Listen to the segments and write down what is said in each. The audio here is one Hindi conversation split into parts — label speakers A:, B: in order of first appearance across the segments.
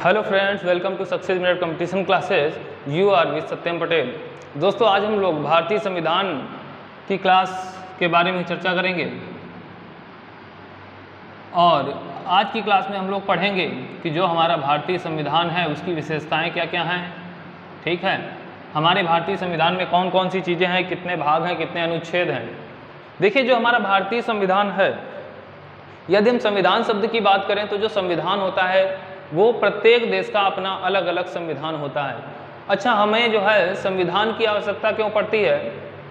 A: Hello friends, welcome to success minute competition classes. You are with Satyam Patel. दोस्तों, आज हम लोग भारतीय संविधान की क्लास के बारे में चर्चा करेंगे और आज की क्लास में हम लोग पढ़ेंगे कि जो हमारा भारतीय संविधान है उसकी विशेषताएं क्या क्या हैं। ठीक है, हमारे भारतीय संविधान में कौन कौन सी चीज़ें हैं, कितने भाग हैं, कितने अनुच्छेद हैं। देखिए, जो हमारा भारतीय संविधान है, यदि हम संविधान शब्द की बात करें तो जो संविधान होता है वो प्रत्येक देश का अपना अलग अलग संविधान होता है। अच्छा, हमें जो है संविधान की आवश्यकता क्यों पड़ती है?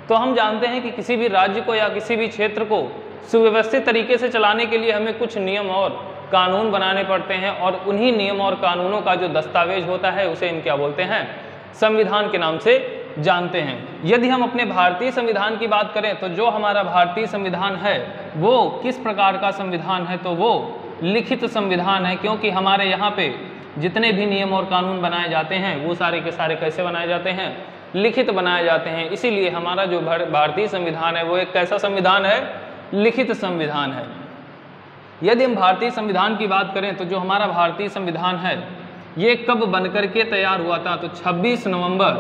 A: तो हम जानते हैं कि किसी भी राज्य को या किसी भी क्षेत्र को सुव्यवस्थित तरीके से चलाने के लिए हमें कुछ नियम और कानून बनाने पड़ते हैं और उन्हीं नियम और कानूनों का जो दस्तावेज होता है उसे इन क्या बोलते हैं? संविधान के नाम से जानते हैं। यदि हम अपने भारतीय संविधान की बात करें तो जो हमारा भारतीय संविधान है वो किस प्रकार का संविधान है? तो वो लिखित संविधान है, क्योंकि हमारे यहाँ पे जितने भी नियम और कानून बनाए जाते हैं वो सारे के सारे कैसे बनाए जाते हैं? लिखित बनाए जाते हैं। इसीलिए हमारा जो भारतीय संविधान है वो एक कैसा संविधान है? लिखित संविधान है। यदि हम भारतीय संविधान की बात करें तो जो हमारा भारतीय संविधान है ये कब बनकर के तैयार हुआ था? तो 26 नवंबर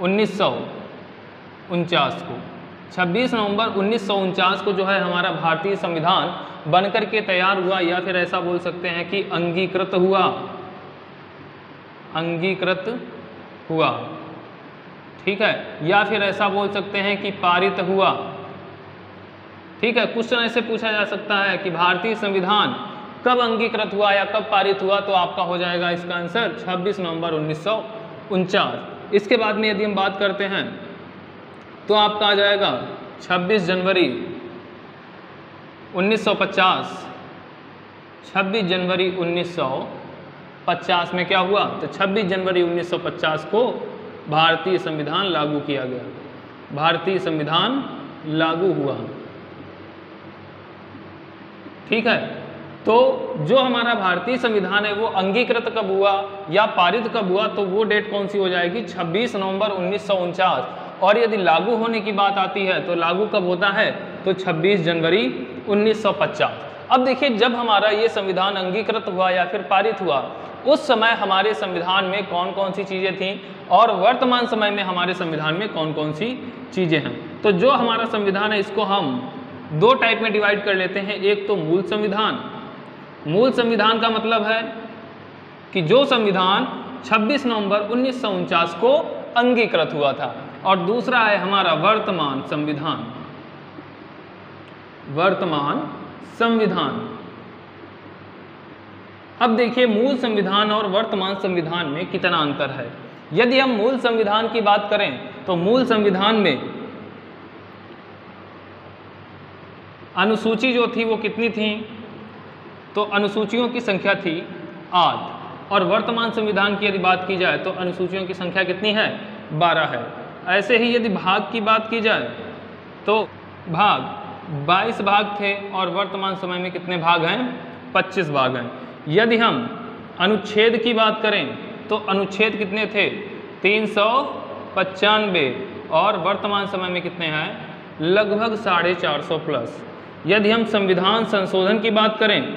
A: 1949 को 26 नवंबर 1949 को जो है हमारा भारतीय संविधान बनकर के तैयार हुआ, या फिर ऐसा बोल सकते हैं कि अंगीकृत हुआ। ठीक है, या फिर ऐसा बोल सकते हैं कि पारित हुआ। ठीक है, क्वेश्चन ऐसे पूछा जा सकता है कि भारतीय संविधान कब अंगीकृत हुआ या कब पारित हुआ, तो आपका हो जाएगा इसका आंसर 26 नवंबर 1949। इसके बाद में यदि हम बात करते हैं तो आपका आ जाएगा 26 जनवरी 1950। 26 जनवरी 1950 में क्या हुआ? तो 26 जनवरी 1950 को भारतीय संविधान लागू किया गया। भारतीय संविधान लागू हुआ। ठीक है, तो जो हमारा भारतीय संविधान है वो अंगीकृत कब हुआ या पारित कब हुआ, तो वो डेट कौन सी हो जाएगी? 26 नवंबर 1949। और यदि लागू होने की बात आती है तो लागू कब होता है? तो 26 जनवरी 1950। अब देखिए, जब हमारा ये संविधान अंगीकृत हुआ या फिर पारित हुआ उस समय हमारे संविधान में कौन कौन सी चीज़ें थीं और वर्तमान समय में हमारे संविधान में कौन कौन सी चीज़ें हैं। तो जो हमारा संविधान है इसको हम दो टाइप में डिवाइड कर लेते हैं। एक तो मूल संविधान। मूल संविधान का मतलब है कि जो संविधान 26 नवंबर 1949 को अंगीकृत हुआ था, और दूसरा है हमारा वर्तमान संविधान। वर्तमान संविधान। अब देखिए, मूल संविधान और वर्तमान संविधान में कितना अंतर है। यदि हम मूल संविधान की बात करें तो मूल संविधान में अनुसूची जो थी वो कितनी थी? तो अनुसूचियों की संख्या थी 8। और वर्तमान संविधान की यदि बात की जाए तो अनुसूचियों की संख्या कितनी है? 12 है। ऐसे ही यदि भाग की बात की जाए तो भाग 22 भाग थे और वर्तमान समय में कितने भाग हैं? 25 भाग हैं। यदि हम अनुच्छेद की बात करें तो अनुच्छेद कितने थे? 395 और वर्तमान समय में कितने हैं? लगभग 450 प्लस। यदि हम संविधान संशोधन की बात करें,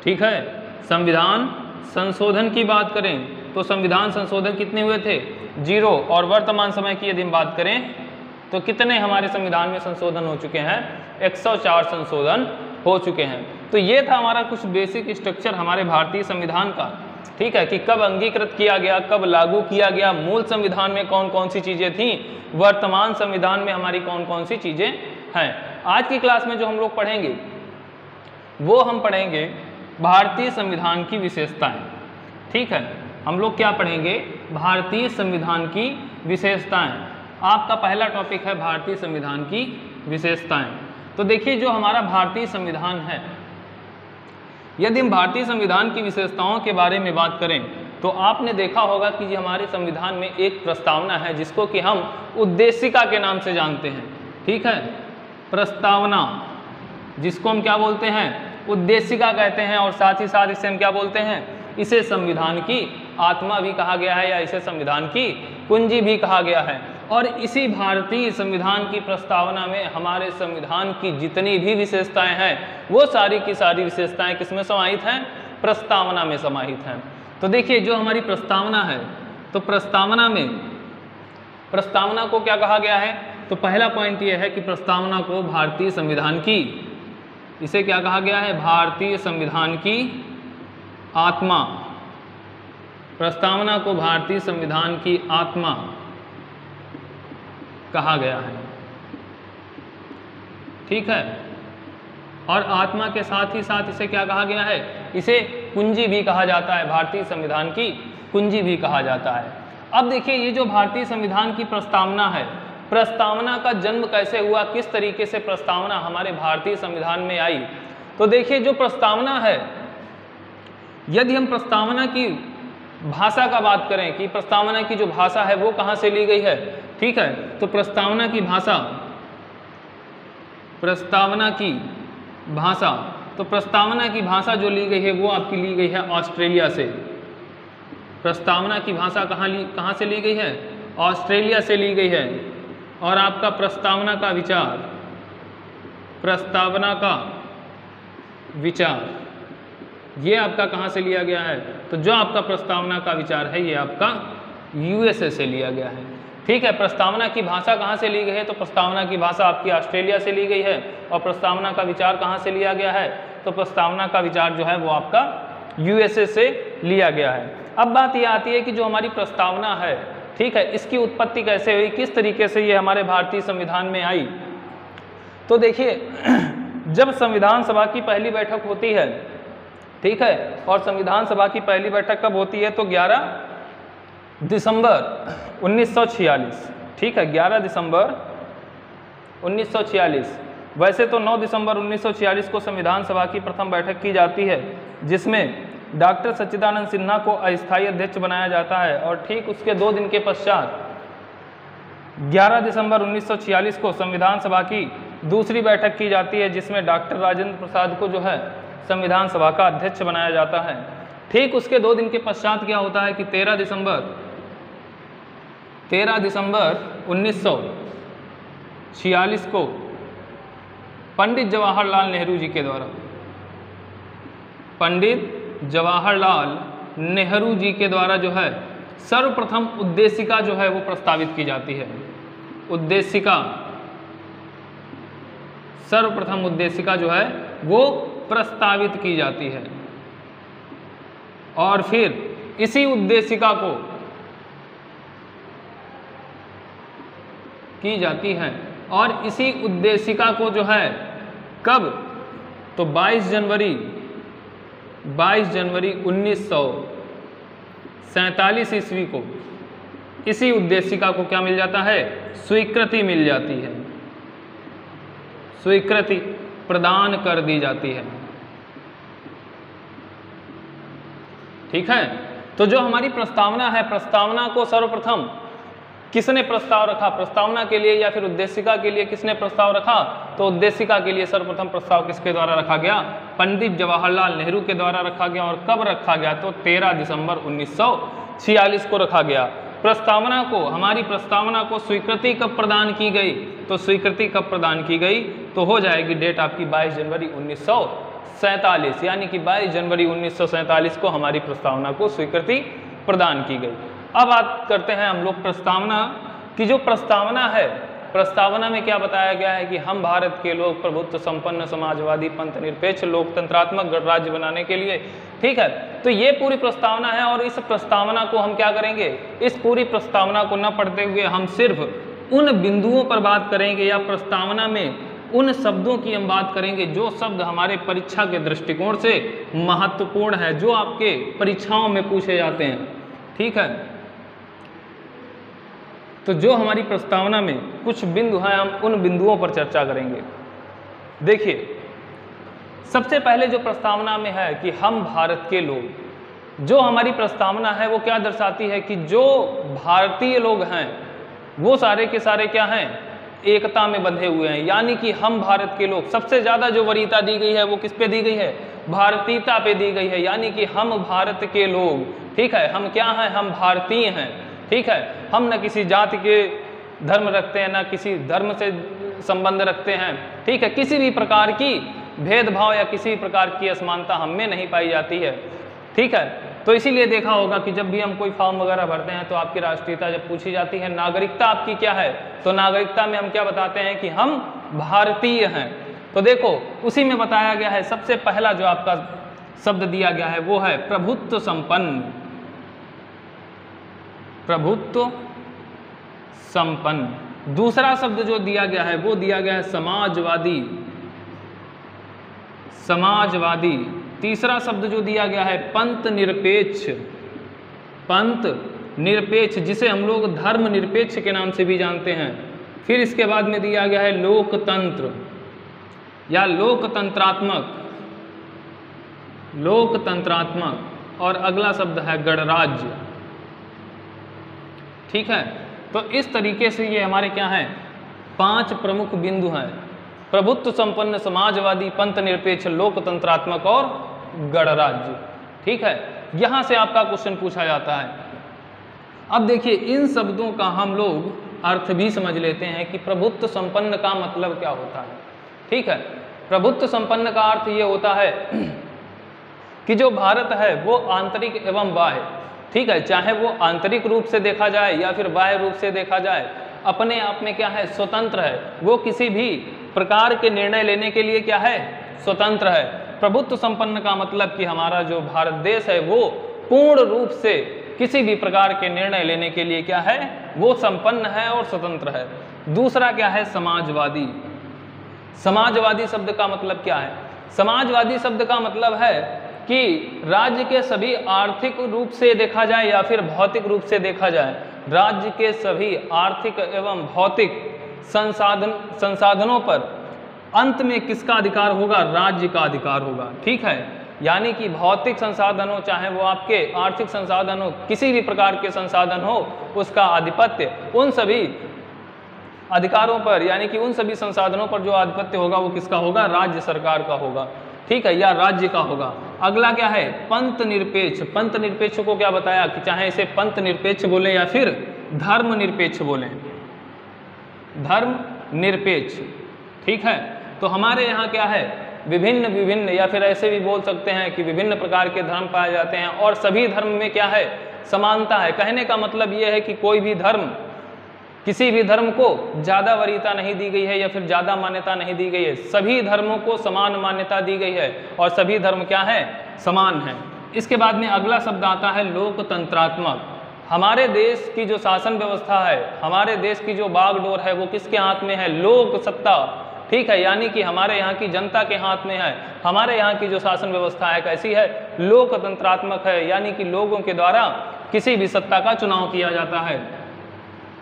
A: ठीक है, संविधान संशोधन की बात करें तो संविधान संशोधन कितने हुए थे? 0। और वर्तमान समय की यदि हम बात करें तो कितने हमारे संविधान में संशोधन हो चुके हैं? 104 संशोधन हो चुके हैं। तो ये था हमारा कुछ बेसिक स्ट्रक्चर हमारे भारतीय संविधान का। ठीक है, कि कब अंगीकृत किया गया, कब लागू किया गया, मूल संविधान में कौन कौन सी चीज़ें थीं, वर्तमान संविधान में हमारी कौन कौन सी चीज़ें हैं। आज की क्लास में जो हम लोग पढ़ेंगे वो हम पढ़ेंगे भारतीय संविधान की विशेषताएं। ठीक है, हम लोग क्या पढ़ेंगे? भारतीय संविधान की विशेषताएं। आपका पहला टॉपिक है भारतीय संविधान की विशेषताएं। तो देखिए, जो हमारा भारतीय संविधान है, यदि हम भारतीय संविधान की विशेषताओं के बारे में बात करें तो आपने देखा होगा कि हमारे संविधान में एक प्रस्तावना है जिसको कि हम उद्देशिका के नाम से जानते हैं। ठीक है, प्रस्तावना, जिसको हम क्या बोलते हैं? उद्देशिका कहते हैं। और साथ ही साथ इसे हम क्या बोलते हैं? इसे संविधान की आत्मा भी कहा गया है या इसे संविधान की कुंजी भी कहा गया है। और इसी भारतीय संविधान की प्रस्तावना में हमारे संविधान की जितनी भी विशेषताएं हैं वो सारी की सारी विशेषताएं किसमें समाहित हैं? प्रस्तावना में समाहित हैं। तो देखिए जो हमारी प्रस्तावना है, तो प्रस्तावना में, प्रस्तावना को क्या कहा गया है, तो पहला पॉइंट ये है कि प्रस्तावना को भारतीय संविधान की, इसे क्या कहा गया है, भारतीय संविधान की आत्मा, प्रस्तावना को भारतीय संविधान की आत्मा कहा गया है। ठीक है, और आत्मा के साथ ही साथ इसे क्या कहा गया है, इसे कुंजी भी कहा जाता है, भारतीय संविधान की कुंजी भी कहा जाता है। अब देखिए ये जो भारतीय संविधान की प्रस्तावना है, प्रस्तावना का जन्म कैसे हुआ, किस तरीके से प्रस्तावना हमारे भारतीय संविधान में आई। तो देखिए जो प्रस्तावना है, यदि हम प्रस्तावना की भाषा का बात करें कि प्रस्तावना की जो भाषा है वो कहाँ से ली गई है, ठीक है, तो प्रस्तावना की भाषा, प्रस्तावना की भाषा, तो प्रस्तावना की भाषा जो ली गई है वो आपकी ली गई है ऑस्ट्रेलिया से। प्रस्तावना की भाषा कहाँ से ली गई है, ऑस्ट्रेलिया से ली गई है। और आपका प्रस्तावना का विचार, प्रस्तावना का विचार ये आपका कहाँ से लिया गया है, तो जो आपका प्रस्तावना का विचार है ये आपका यूएसए से लिया गया है। ठीक है, प्रस्तावना की भाषा कहाँ से ली गई है, तो प्रस्तावना की भाषा आपकी ऑस्ट्रेलिया से ली गई है। और प्रस्तावना का विचार कहाँ से लिया गया है, तो प्रस्तावना का विचार जो है वो आपका यूएसए से लिया गया है। अब बात ये आती है कि जो हमारी प्रस्तावना है, ठीक है, इसकी उत्पत्ति कैसे हुई, किस तरीके से ये हमारे भारतीय संविधान में आई। तो देखिए जब संविधान सभा की पहली बैठक होती है, ठीक है, और संविधान सभा की पहली बैठक कब होती है, तो 11 दिसंबर 1946, ठीक है, 11 दिसंबर 1946। वैसे तो 9 दिसंबर 1946 को संविधान सभा की प्रथम बैठक की जाती है, जिसमें डॉक्टर सच्चिदानंद सिन्हा को अस्थायी अध्यक्ष बनाया जाता है। और ठीक उसके 2 दिन के पश्चात 11 दिसंबर 1946 को संविधान सभा की दूसरी बैठक की जाती है, जिसमें डॉक्टर राजेंद्र प्रसाद को जो है संविधान सभा का अध्यक्ष बनाया जाता है। ठीक उसके 2 दिन के पश्चात क्या होता है कि 13 दिसंबर 1946 को पंडित जवाहरलाल नेहरू जी के द्वारा, पंडित जवाहरलाल नेहरू जी के द्वारा जो है सर्वप्रथम उद्देशिका जो है वो प्रस्तावित की जाती है। उद्देशिका, सर्वप्रथम उद्देशिका जो है वो प्रस्तावित की जाती है। और फिर इसी उद्देशिका को की जाती है, और इसी उद्देशिका को जो है कब, तो 22 जनवरी 1947 ईस्वी को इसी उद्देशिका को क्या मिल जाता है, स्वीकृति मिल जाती है, स्वीकृति प्रदान कर दी जाती है। ठीक है, तो जो हमारी प्रस्तावना है, प्रस्तावना को सर्वप्रथम किसने प्रस्ताव रखा, प्रस्तावना के लिए या फिर उद्देशिका के लिए किसने प्रस्ताव रखा, तो उद्देशिका के लिए सर्वप्रथम प्रस्ताव किसके द्वारा रखा गया, पंडित जवाहरलाल नेहरू के द्वारा रखा गया। और कब रखा गया, तो 13 दिसंबर 1946 को रखा गया। प्रस्तावना को, हमारी प्रस्तावना को स्वीकृति कब प्रदान की गई, तो स्वीकृति कब प्रदान की गई, तो हो जाएगी डेट आपकी 22 जनवरी 1947, यानी कि 22 जनवरी 1947 को हमारी प्रस्तावना को स्वीकृति प्रदान की गई। अब बात करते हैं हम लोग प्रस्तावना की। जो प्रस्तावना है, प्रस्तावना में क्या बताया गया है कि हम भारत के लोग प्रभुत्व संपन्न समाजवादी पंथ निरपेक्ष लोकतंत्रात्मक गणराज्य बनाने के लिए, ठीक है, तो ये पूरी प्रस्तावना है। और इस प्रस्तावना को हम क्या करेंगे, इस पूरी प्रस्तावना को न पढ़ते हुए हम सिर्फ उन बिंदुओं पर बात करेंगे या प्रस्तावना में उन शब्दों की हम बात करेंगे जो शब्द हमारे परीक्षा के दृष्टिकोण से महत्वपूर्ण है, जो आपके परीक्षाओं में पूछे जाते हैं। ठीक है, तो जो हमारी प्रस्तावना में कुछ बिंदु हैं, हम उन बिंदुओं पर चर्चा करेंगे। देखिए, सबसे पहले जो प्रस्तावना में है कि हम भारत के लोग, जो हमारी प्रस्तावना है वो क्या दर्शाती है कि जो भारतीय लोग हैं वो सारे के सारे क्या हैं, एकता में बंधे हुए हैं। यानी कि हम भारत के लोग, सबसे ज़्यादा जो वरीयता दी गई है वो किस पे दी गई है, भारतीयता पे दी गई है। यानी कि हम भारत के लोग, ठीक है, हम क्या हैं, हम भारतीय हैं। ठीक है, हम न किसी जाति के धर्म रखते हैं, न किसी धर्म से संबंध रखते हैं। ठीक है, किसी भी प्रकार की भेदभाव या किसी प्रकार की असमानता हम में नहीं पाई जाती है। ठीक है, तो इसीलिए देखा होगा कि जब भी हम कोई फॉर्म वगैरह भरते हैं तो आपकी राष्ट्रीयता जब पूछी जाती है, नागरिकता आपकी क्या है, तो नागरिकता में हम क्या बताते हैं कि हम भारतीय हैं। तो देखो उसी में बताया गया है, सबसे पहला जो आपका शब्द दिया गया है वो है प्रभुत्व संपन्न। प्रभुत्व संपन्न। दूसरा शब्द जो दिया गया है वो दिया गया है समाजवादी। समाजवादी। तीसरा शब्द जो दिया गया है पंथ निरपेक्ष। पंथ निरपेक्ष, जिसे हम लोग धर्म निरपेक्ष के नाम से भी जानते हैं। फिर इसके बाद में दिया गया है लोकतंत्र या लोकतंत्रात्मक। लोकतंत्रात्मक। और अगला शब्द है गणराज्य। ठीक है, तो इस तरीके से ये हमारे क्या हैं, 5 प्रमुख बिंदु हैं। प्रभुत्व संपन्न, समाजवादी, पंथ निरपेक्ष, लोकतंत्रात्मक और गणराज्य। ठीक है, यहां से आपका क्वेश्चन पूछा जाता है। अब देखिए इन शब्दों का हम लोग अर्थ भी समझ लेते हैं कि प्रभुत्व संपन्न का मतलब क्या होता है। ठीक है, प्रभुत्व संपन्न का अर्थ ये होता है कि जो भारत है वो आंतरिक एवं बाह्य, ठीक है, चाहे वो आंतरिक रूप से देखा जाए या फिर बाह्य रूप से देखा जाए, अपने आप में क्या है, स्वतंत्र है। वो किसी भी प्रकार के निर्णय लेने के लिए क्या है, स्वतंत्र है। प्रभुत्व संपन्न का मतलब कि हमारा जो भारत देश है वो पूर्ण रूप से किसी भी प्रकार के निर्णय लेने के लिए क्या है, वो संपन्न है और स्वतंत्र है। दूसरा क्या है, समाजवादी। समाजवादी शब्द का मतलब क्या है, समाजवादी शब्द का मतलब है कि राज्य के सभी आर्थिक रूप से देखा जाए या फिर भौतिक रूप से देखा जाए, राज्य के सभी आर्थिक एवं भौतिक संसाधनों पर अंत में किसका अधिकार होगा, राज्य का अधिकार होगा। ठीक है, यानी कि भौतिक संसाधन हो, चाहे वो आपके आर्थिक संसाधन हो, किसी भी प्रकार के संसाधन हो, उसका आधिपत्य उन सभी अधिकारों पर यानी कि उन सभी संसाधनों पर जो आधिपत्य होगा वो किसका होगा, राज्य सरकार का होगा। ठीक है, या राज्य का होगा। अगला क्या है, पंथ निरपेक्ष। पंथ निरपेक्ष को क्या बताया कि चाहे इसे पंथ निरपेक्ष बोले या फिर धर्म निरपेक्ष बोले, धर्म निरपेक्ष। ठीक है, तो हमारे यहाँ क्या है, विभिन्न विभिन्न या फिर ऐसे भी बोल सकते हैं कि विभिन्न प्रकार के धर्म पाए जाते हैं और सभी धर्म में क्या है, समानता है। कहने का मतलब ये है कि कोई भी धर्म, किसी भी धर्म को ज़्यादा वरीयता नहीं दी गई है या फिर ज़्यादा मान्यता नहीं दी गई है। सभी धर्मों को समान मान्यता दी गई है और सभी धर्म क्या है, समान है। इसके बाद में अगला शब्द आता है लोकतंत्रात्मक। हमारे देश की जो शासन व्यवस्था है, हमारे देश की जो बागडोर है वो किसके हाथ में है, लोक सत्ता। ठीक है, यानी कि हमारे यहाँ की जनता के हाथ में है। हमारे यहाँ की जो शासन व्यवस्था है कैसी है, लोकतंत्रात्मक है, यानी कि लोगों के द्वारा किसी भी सत्ता का चुनाव किया जाता है।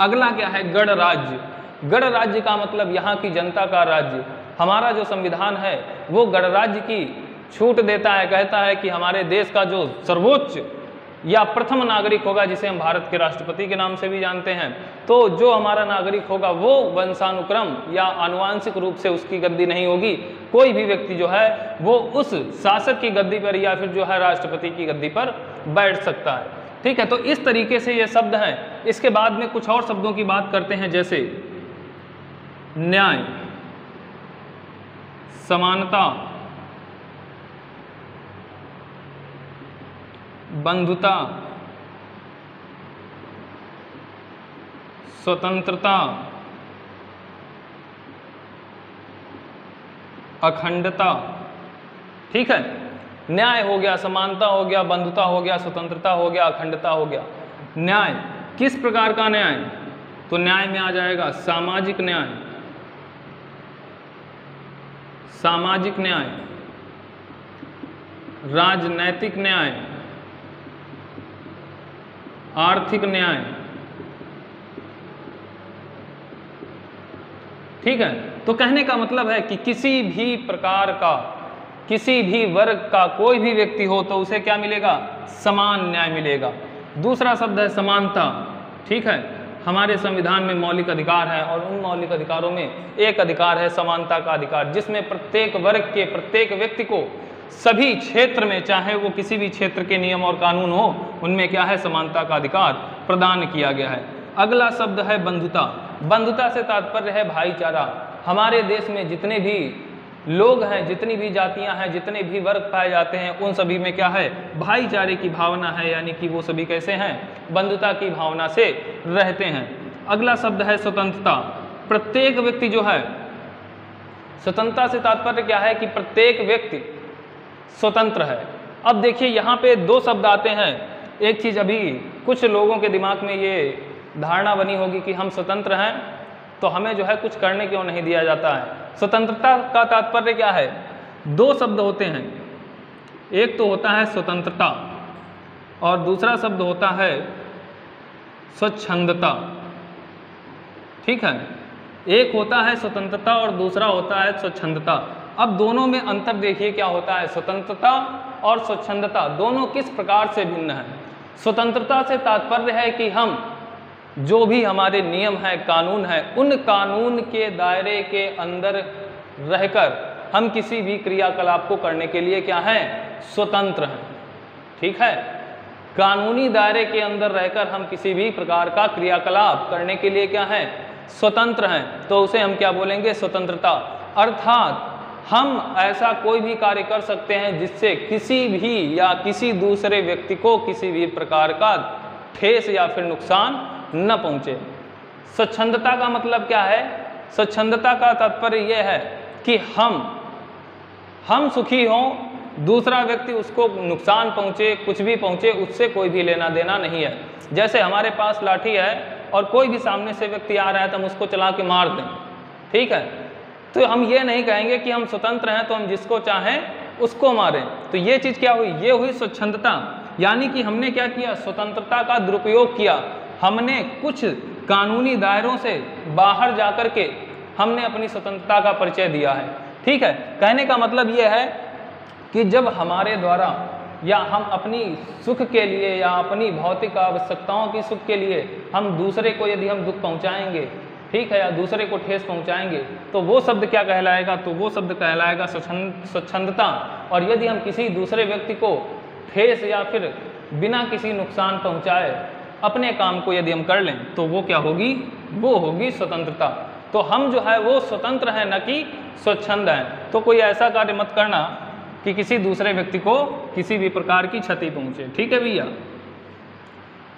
A: अगला क्या है, गणराज्य। गणराज्य का मतलब यहाँ की जनता का राज्य। हमारा जो संविधान है वो गणराज्य की छूट देता है, कहता है कि हमारे देश का जो सर्वोच्च या प्रथम नागरिक होगा, जिसे हम भारत के राष्ट्रपति के नाम से भी जानते हैं, तो जो हमारा नागरिक होगा वो वंशानुक्रम या आनुवांशिक रूप से उसकी गद्दी नहीं होगी। कोई भी व्यक्ति जो है वो उस शासक की गद्दी पर या फिर जो है राष्ट्रपति की गद्दी पर बैठ सकता है। ठीक है, तो इस तरीके से ये शब्द हैं। इसके बाद में कुछ और शब्दों की बात करते हैं, जैसे न्याय, समानता, बंधुता, स्वतंत्रता, अखंडता। ठीक है, न्याय हो गया, समानता हो गया, बंधुता हो गया, स्वतंत्रता हो गया, अखंडता हो गया। न्याय, किस प्रकार का न्याय, तो न्याय में आ जाएगा सामाजिक न्याय, सामाजिक न्याय, राजनैतिक न्याय, आर्थिक न्याय। ठीक है, तो कहने का मतलब है कि किसी भी प्रकार का, किसी भी वर्ग का कोई भी व्यक्ति हो तो उसे क्या मिलेगा, समान न्याय मिलेगा। दूसरा शब्द है समानता। ठीक है, हमारे संविधान में मौलिक अधिकार है और उन मौलिक अधिकारों में एक अधिकार है समानता का अधिकार, जिसमें प्रत्येक वर्ग के प्रत्येक व्यक्ति को सभी क्षेत्र में, चाहे वो किसी भी क्षेत्र के नियम और कानून हो, उनमें क्या है, समानता का अधिकार प्रदान किया गया है। अगला शब्द है बंधुता। बंधुता से तात्पर्य है भाईचारा। हमारे देश में जितने भी लोग हैं, जितनी भी जातियां हैं, जितने भी वर्ग पाए जाते हैं, उन सभी में क्या है, भाईचारे की भावना है, यानी कि वो सभी कैसे हैं, बंधुता की भावना से रहते हैं। अगला शब्द है स्वतंत्रता। प्रत्येक व्यक्ति जो है, स्वतंत्रता से तात्पर्य क्या है कि प्रत्येक व्यक्ति स्वतंत्र है। अब देखिए यहाँ पे दो शब्द आते हैं। एक चीज अभी कुछ लोगों के दिमाग में ये धारणा बनी होगी कि हम स्वतंत्र हैं तो हमें जो है कुछ करने क्यों नहीं दिया जाता है। स्वतंत्रता का तात्पर्य क्या है, दो शब्द होते हैं, एक तो होता है स्वतंत्रता और दूसरा शब्द होता है स्वच्छंदता। ठीक है, एक होता है स्वतंत्रता और दूसरा होता है स्वच्छंदता। अब दोनों में अंतर देखिए क्या होता है। स्वतंत्रता और स्वच्छंदता दोनों किस प्रकार से भिन्न है। स्वतंत्रता से तात्पर्य है कि हम जो भी हमारे नियम है, कानून है, उन कानून के दायरे के अंदर रहकर हम किसी भी क्रियाकलाप को करने के लिए क्या है, स्वतंत्र हैं। ठीक है, कानूनी दायरे के अंदर रहकर हम किसी भी प्रकार का क्रियाकलाप करने के लिए क्या है, स्वतंत्र हैं, तो उसे हम क्या बोलेंगे, स्वतंत्रता। अर्थात हम ऐसा कोई भी कार्य कर सकते हैं जिससे किसी भी या किसी दूसरे व्यक्ति को किसी भी प्रकार का ठेस या फिर नुकसान न पहुंचे। स्वच्छंदता का मतलब क्या है, स्वच्छंदता का तात्पर्य यह है कि हम सुखी हों, दूसरा व्यक्ति उसको नुकसान पहुंचे, कुछ भी पहुंचे, उससे कोई भी लेना देना नहीं है। जैसे हमारे पास लाठी है और कोई भी सामने से व्यक्ति आ रहा है तो हम उसको चला के मार दें, ठीक है, तो हम ये नहीं कहेंगे कि हम स्वतंत्र हैं तो हम जिसको चाहें उसको मारें। तो ये चीज़ क्या हुई, ये हुई स्वच्छंदता। यानी कि हमने क्या किया, स्वतंत्रता का दुरुपयोग किया। हमने कुछ कानूनी दायरों से बाहर जाकर के हमने अपनी स्वतंत्रता का परिचय दिया है। ठीक है, कहने का मतलब ये है कि जब हमारे द्वारा या हम अपनी सुख के लिए या अपनी भौतिक आवश्यकताओं की सुख के लिए हम दूसरे को यदि हम दुख पहुंचाएंगे, ठीक है, या दूसरे को ठेस पहुंचाएंगे, तो वो शब्द क्या कहलाएगा, तो वो शब्द कहलाएगा स्वच्छंदता। और यदि हम किसी दूसरे व्यक्ति को ठेस या फिर बिना किसी नुकसान पहुंचाए अपने काम को यदि हम कर लें तो वो क्या होगी, वो होगी स्वतंत्रता। तो हम जो है वो स्वतंत्र हैं, न कि स्वच्छंद हैं। तो कोई ऐसा कार्य मत करना कि किसी दूसरे व्यक्ति को किसी भी प्रकार की क्षति पहुंचे। ठीक है भैया।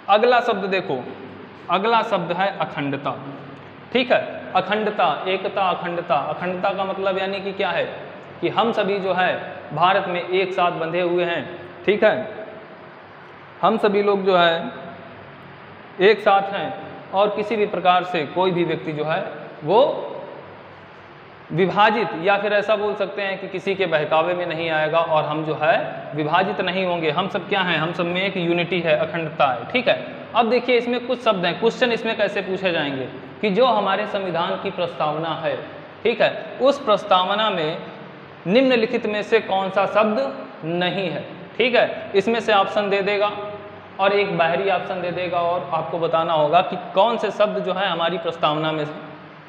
A: अगला शब्द देखो, अगला शब्द है अखंडता। ठीक है, अखंडता, एकता, अखंडता। अखंडता का मतलब यानी कि क्या है कि हम सभी जो है भारत में एक साथ बंधे हुए हैं। ठीक है, हम सभी लोग जो है एक साथ हैं और किसी भी प्रकार से कोई भी व्यक्ति जो है वो विभाजित या फिर ऐसा बोल सकते हैं कि किसी के बहकावे में नहीं आएगा और हम जो है विभाजित नहीं होंगे। हम सब क्या हैं, हम सब में एक यूनिटी है, अखंडता है। ठीक है, अब देखिए इसमें कुछ शब्द हैं, क्वेश्चन इसमें कैसे पूछे जाएंगे कि जो हमारे संविधान की प्रस्तावना है, ठीक है, उस प्रस्तावना में निम्नलिखित में से कौन सा शब्द नहीं है। ठीक है, इसमें से ऑप्शन दे देगा और एक बाहरी ऑप्शन दे देगा और आपको बताना होगा कि कौन से शब्द जो है हमारी प्रस्तावना में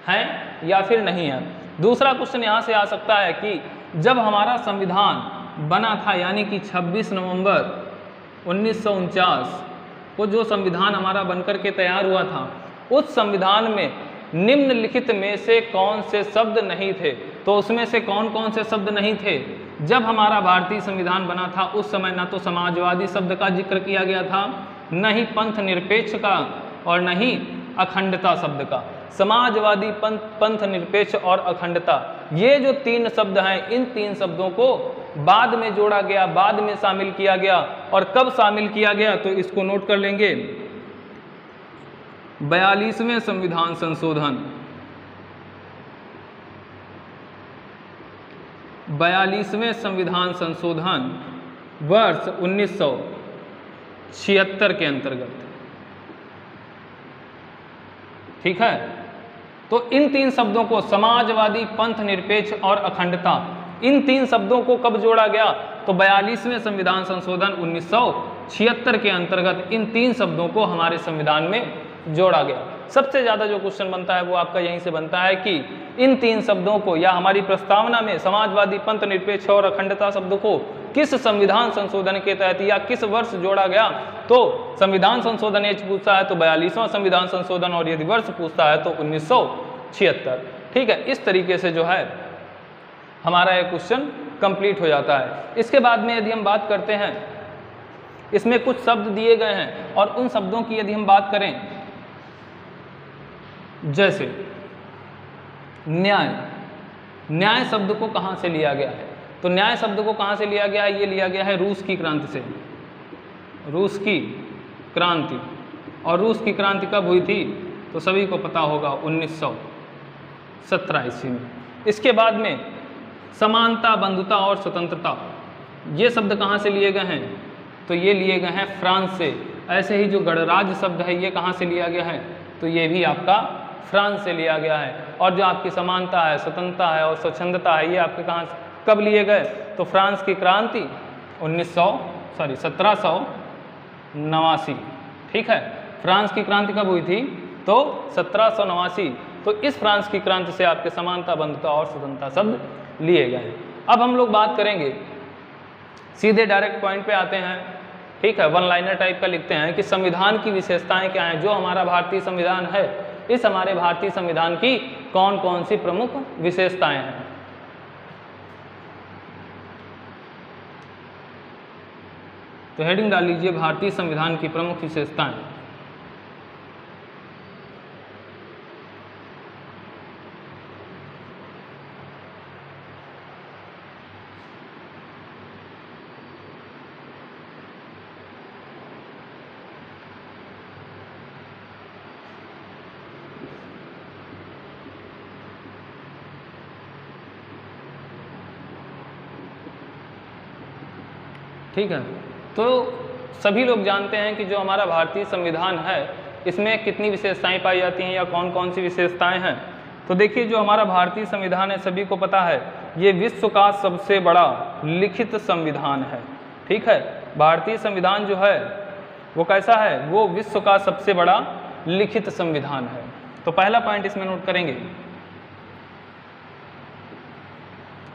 A: हैं या फिर नहीं है। दूसरा क्वेश्चन यहाँ से आ सकता है कि जब हमारा संविधान बना था, यानी कि 26 नवंबर 1949 को जो संविधान हमारा बनकर के तैयार हुआ था, उस संविधान में निम्नलिखित में से कौन से शब्द नहीं थे। तो उसमें से कौन कौन से शब्द नहीं थे। जब हमारा भारतीय संविधान बना था उस समय ना तो समाजवादी शब्द का जिक्र किया गया था, न ही पंथ निरपेक्ष का और न ही अखंडता शब्द का। समाजवादी, पंथ निरपेक्ष और अखंडता, ये जो तीन शब्द हैं, इन तीन शब्दों को बाद में जोड़ा गया, बाद में शामिल किया गया। और कब शामिल किया गया तो इसको नोट कर लेंगे, 42वें संविधान संशोधन, 42वें संविधान संशोधन वर्ष 1976 के अंतर्गत। ठीक है, तो इन तीन शब्दों को, समाजवादी, पंथ निरपेक्ष और अखंडता, इन तीन शब्दों को कब जोड़ा गया तो 42वें संविधान संशोधन 1976 के अंतर्गत इन तीन शब्दों को हमारे संविधान में जोड़ा गया। सबसे ज़्यादा जो क्वेश्चन बनता है वो आपका यहीं से बनता है कि इन तीन शब्दों को या हमारी प्रस्तावना में समाजवादी, पंथ निरपेक्ष और अखंडता शब्द को किस संविधान संशोधन के तहत या किस वर्ष जोड़ा गया। तो संविधान संशोधन यदि पूछता है तो 42वां संविधान संशोधन, और यदि वर्ष पूछता है तो 1976। ठीक है, इस तरीके से जो है हमारा ये क्वेश्चन कंप्लीट हो जाता है। इसके बाद में यदि हम बात करते हैं, इसमें कुछ शब्द दिए गए हैं और उन शब्दों की यदि हम बात करें, जैसे न्याय, न्याय शब्द को कहाँ से लिया गया है? तो न्याय शब्द को कहाँ से लिया गया है? ये लिया गया है रूस की क्रांति से, रूस की क्रांति। और रूस की क्रांति कब हुई थी? तो सभी को पता होगा 1917 ईस्वी में। इसके बाद में समानता, बंधुता और स्वतंत्रता, ये शब्द कहाँ से लिए गए हैं? तो ये लिए गए हैं फ्रांस से। ऐसे ही जो गणराज्य शब्द है ये कहाँ से लिया गया है? तो ये भी आपका फ्रांस से लिया गया है। और जो आपकी समानता है, स्वतंत्रता है और स्वच्छंदता है, ये आपके कहाँ कब लिए गए? तो फ्रांस की क्रांति 1789। ठीक है, फ्रांस की क्रांति कब हुई थी? तो 1789। तो इस फ्रांस की क्रांति से आपके समानता, बंधुता और स्वतंत्रता शब्द लिए गए हैं। अब हम लोग बात करेंगे, सीधे डायरेक्ट पॉइंट पे आते हैं। ठीक है, वन लाइनर टाइप का लिखते हैं कि संविधान की विशेषताएं क्या हैं। जो हमारा भारतीय संविधान है, इस हमारे भारतीय संविधान की कौन कौन सी प्रमुख विशेषताएं हैं? तो हेडिंग डाल लीजिए, भारतीय संविधान की प्रमुख विशेषताएं। ठीक है, तो सभी लोग जानते हैं कि जो हमारा भारतीय संविधान है इसमें कितनी विशेषताएं पाई जाती हैं या कौन कौन सी विशेषताएं हैं। तो देखिए, जो हमारा भारतीय संविधान है सभी को पता है, ये विश्व का सबसे बड़ा लिखित संविधान है। ठीक है, भारतीय संविधान जो है वो कैसा है? वो विश्व का सबसे बड़ा लिखित संविधान है। तो पहला पॉइंट इसमें नोट करेंगे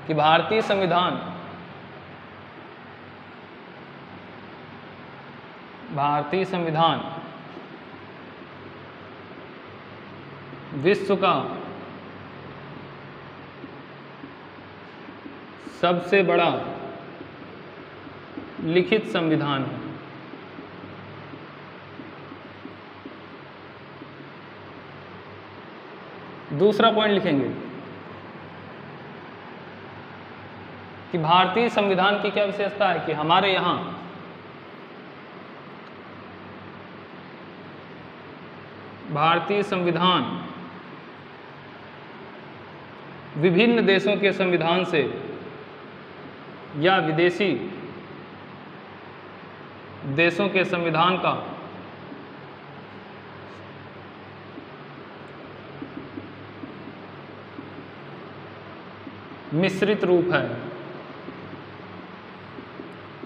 A: कि भारतीय संविधान विश्व का सबसे बड़ा लिखित संविधान है। दूसरा पॉइंट लिखेंगे कि भारतीय संविधान की क्या विशेषता है कि हमारे यहाँ भारतीय संविधान विभिन्न देशों के संविधान से या विदेशी देशों के संविधान का मिश्रित रूप है।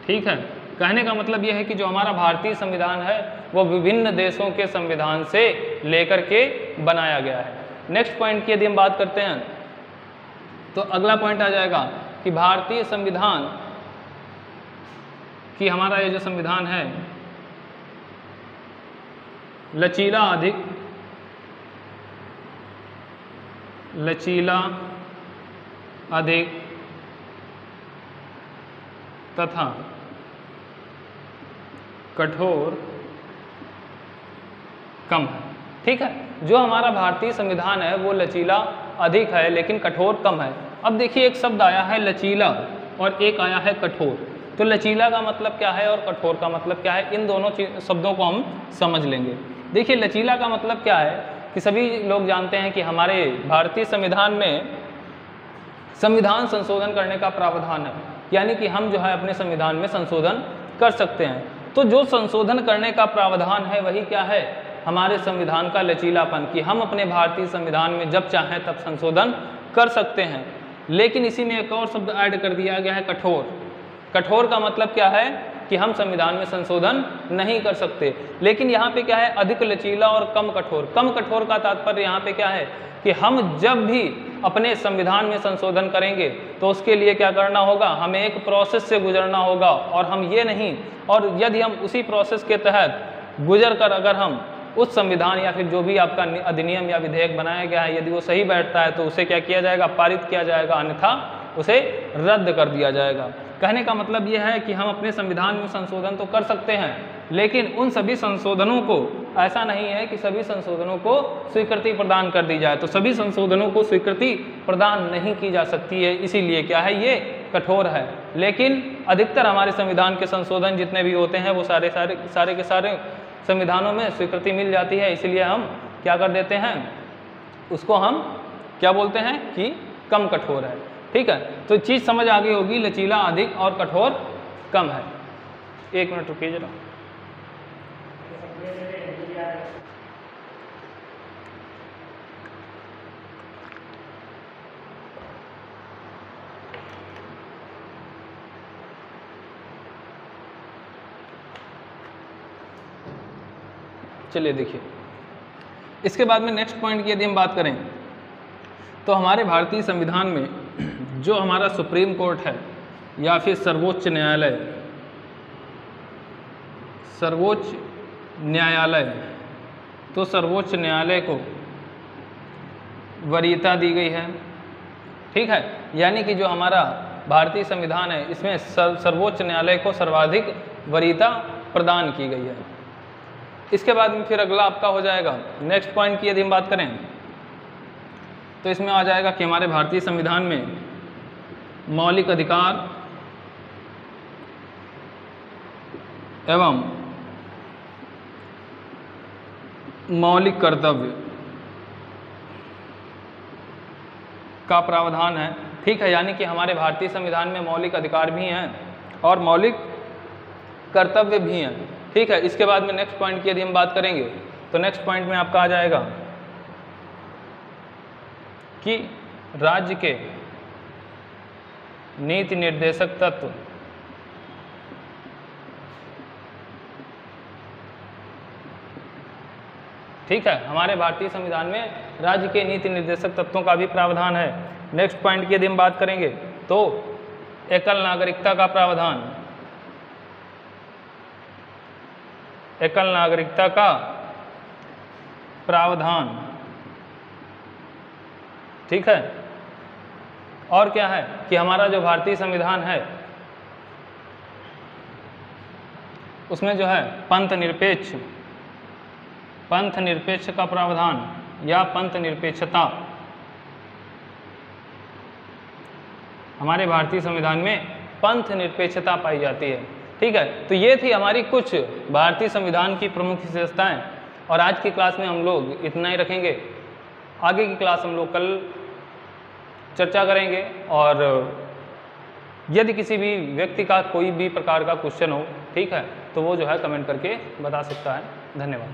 A: ठीक है, कहने का मतलब यह है कि जो हमारा भारतीय संविधान है वो विभिन्न देशों के संविधान से लेकर के बनाया गया है। नेक्स्ट पॉइंट की यदि हम बात करते हैं तो अगला पॉइंट आ जाएगा कि भारतीय संविधान की हमारा ये जो संविधान है लचीला अधिक तथा कठोर कम है। ठीक है, जो हमारा भारतीय संविधान है वो लचीला अधिक है लेकिन कठोर कम है। अब देखिए, एक शब्द आया है लचीला और एक आया है कठोर। तो लचीला का मतलब क्या है और कठोर का मतलब क्या है, इन दोनों शब्दों को हम समझ लेंगे। देखिए, लचीला का मतलब क्या है कि सभी लोग जानते हैं कि हमारे भारतीय संविधान में संविधान संशोधन करने का प्रावधान है, यानी कि हम जो है अपने संविधान में संशोधन कर सकते हैं। तो जो संशोधन करने का प्रावधान है वही क्या है, हमारे संविधान का लचीलापन, कि हम अपने भारतीय संविधान में जब चाहें तब संशोधन कर सकते हैं। लेकिन इसी में एक और शब्द ऐड कर दिया गया है, कठोर। कठोर का मतलब क्या है कि हम संविधान में संशोधन नहीं कर सकते। लेकिन यहाँ पे क्या है, अधिक लचीला और कम कठोर। कम कठोर का तात्पर्य यहाँ पे क्या है कि हम जब भी अपने संविधान में संशोधन करेंगे तो उसके लिए क्या करना होगा, हमें एक प्रोसेस से गुजरना होगा। और हम ये नहीं, और यदि हम उसी प्रोसेस के तहत गुजर कर अगर हम उस संविधान या फिर जो भी आपका अधिनियम या विधेयक बनाया गया है यदि वो सही बैठता है तो उसे क्या किया जाएगा, पारित किया जाएगा, अन्यथा उसे रद्द कर दिया जाएगा। कहने का मतलब यह है कि हम अपने संविधान में संशोधन तो कर सकते हैं, लेकिन उन सभी संशोधनों को, ऐसा नहीं है कि सभी संशोधनों को स्वीकृति प्रदान कर दी जाए, तो सभी संशोधनों को स्वीकृति प्रदान नहीं की जा सकती है, इसीलिए क्या है, ये कठोर है। लेकिन अधिकतर हमारे संविधान के संशोधन जितने भी होते हैं वो सारे के सारे संविधानों में स्वीकृति मिल जाती है, इसलिए हम क्या कर देते हैं, उसको हम क्या बोलते हैं कि कम कठोर है। ठीक है, तो चीज़ समझ आ गई होगी, लचीला अधिक और कठोर कम है। एक मिनट रुकिए जरा। चलिए देखिए, इसके बाद में नेक्स्ट पॉइंट की यदि हम बात करें तो हमारे भारतीय संविधान में जो हमारा सुप्रीम कोर्ट है या फिर सर्वोच्च न्यायालय, तो सर्वोच्च न्यायालय को वरीयता दी गई है। ठीक है, यानी कि जो हमारा भारतीय संविधान है इसमें सर्वोच्च न्यायालय को सर्वाधिक वरीयता प्रदान की गई है। इसके बाद में फिर अगला आपका हो जाएगा नेक्स्ट पॉइंट की यदि हम बात करें तो इसमें आ जाएगा कि हमारे भारतीय संविधान में मौलिक अधिकार एवं मौलिक कर्तव्य का प्रावधान है। ठीक है, यानी कि हमारे भारतीय संविधान में मौलिक अधिकार भी हैं और मौलिक कर्तव्य भी हैं। ठीक है, इसके बाद में नेक्स्ट पॉइंट की यदि हम बात करेंगे तो नेक्स्ट पॉइंट में आपका आ जाएगा कि राज्य के नीति निर्देशक तत्व ठीक है, हमारे भारतीय संविधान में राज्य के नीति निर्देशक तत्वों का भी प्रावधान है। नेक्स्ट पॉइंट की यदि हम बात करेंगे तो एकल नागरिकता का प्रावधान, एकल नागरिकता का प्रावधान। ठीक है, और क्या है कि हमारा जो भारतीय संविधान है उसमें जो है पंथ निरपेक्ष का प्रावधान या पंथ निरपेक्षता हमारे भारतीय संविधान में पंथ निरपेक्षता पाई जाती है। ठीक है, तो ये थी हमारी कुछ भारतीय संविधान की प्रमुख विशेषताएं और आज की क्लास में हम लोग इतना ही रखेंगे। आगे की क्लास हम लोग कल चर्चा करेंगे और यदि किसी भी व्यक्ति का कोई भी प्रकार का क्वेश्चन हो, ठीक है, तो वो जो है कमेंट करके बता सकता है। धन्यवाद।